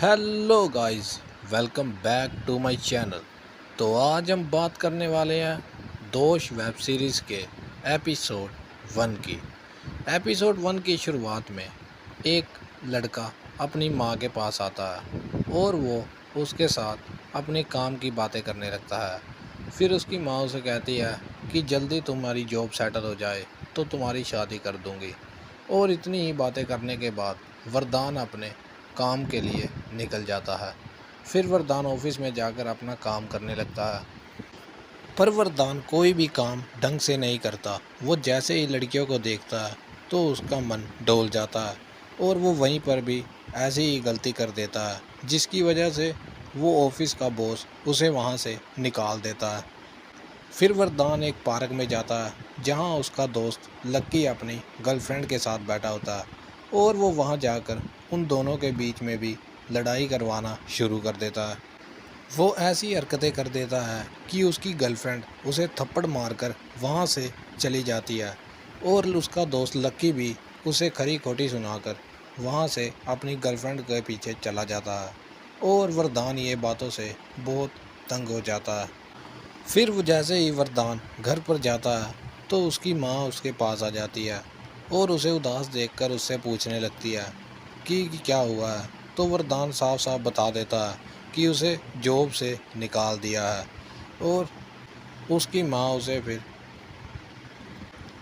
Hello guys, welcome back to my channel. तो आज हम बात करने वाले हैं दोष वेब सीरीज़ के एपिसोड 1 की। एपिसोड 1 की शुरुआत में एक लड़का अपनी माँ के पास आता है और वो उसके साथ अपने काम की बातें करने लगता है। फिर उसकी माँ उसे कहती है कि जल्दी तुम्हारी जॉब सेटल हो जाए तो तुम्हारी शादी कर दूँगी। और इतनी ही बातें करने के बाद वरदान अपने काम के लिए निकल जाता है। फिर वरदान ऑफिस में जाकर अपना काम करने लगता है, पर वरदान कोई भी काम ढंग से नहीं करता। वो जैसे ही लड़कियों को देखता है तो उसका मन डोल जाता है और वो वहीं पर भी ऐसी ही गलती कर देता है, जिसकी वजह से वो ऑफिस का बॉस उसे वहाँ से निकाल देता है। फिर वरदान एक पार्क में जाता है जहाँ उसका दोस्त लक्की अपनी गर्लफ्रेंड के साथ बैठा होता है और वो वहाँ जाकर उन दोनों के बीच में भी लड़ाई करवाना शुरू कर देता है। वो ऐसी हरकतें कर देता है कि उसकी गर्लफ्रेंड उसे थप्पड़ मारकर वहाँ से चली जाती है और उसका दोस्त लक्की भी उसे खरी खोटी सुनाकर वहाँ से अपनी गर्लफ्रेंड के पीछे चला जाता है। और वरदान ये बातों से बहुत तंग हो जाता है। फिर वो जैसे ही वरदान घर पर जाता है तो उसकी माँ उसके पास आ जाती है और उसे उदास देखकर उससे पूछने लगती है कि क्या हुआ है। तो वरदान साफ साफ बता देता है कि उसे जॉब से निकाल दिया है। और उसकी माँ उसे फिर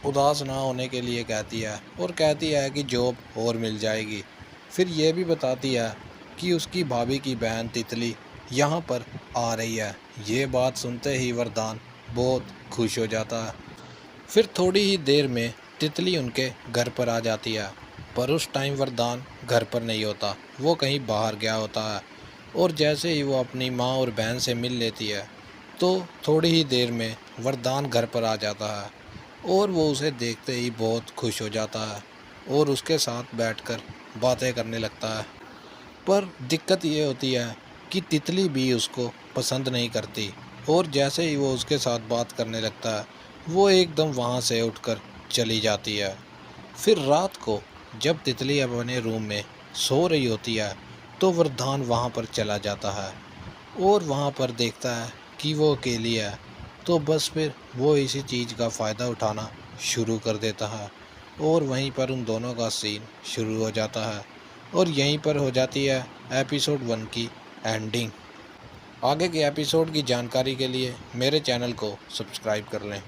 उदास ना होने के लिए कहती है और कहती है कि जॉब और मिल जाएगी। फिर ये भी बताती है कि उसकी भाभी की बहन तितली यहाँ पर आ रही है। ये बात सुनते ही वरदान बहुत खुश हो जाता है। फिर थोड़ी ही देर में तितली उनके घर पर आ जाती है, पर उस टाइम वरदान घर पर नहीं होता, वो कहीं बाहर गया होता है। और जैसे ही वो अपनी माँ और बहन से मिल लेती है तो थोड़ी ही देर में वरदान घर पर आ जाता है और वो उसे देखते ही बहुत खुश हो जाता है और उसके साथ बैठकर बातें करने लगता है। पर दिक्कत ये होती है कि तितली भी उसको पसंद नहीं करती और जैसे ही वो उसके साथ बात करने लगता है वो एकदम वहाँ से उठकर चली जाती है। फिर रात को जब तितली अपने रूम में सो रही होती है तो वरदान वहाँ पर चला जाता है और वहाँ पर देखता है कि वो अकेली है। तो बस फिर वो इसी चीज़ का फ़ायदा उठाना शुरू कर देता है और वहीं पर उन दोनों का सीन शुरू हो जाता है और यहीं पर हो जाती है एपिसोड 1 की एंडिंग। आगे के एपिसोड की जानकारी के लिए मेरे चैनल को सब्सक्राइब कर लें।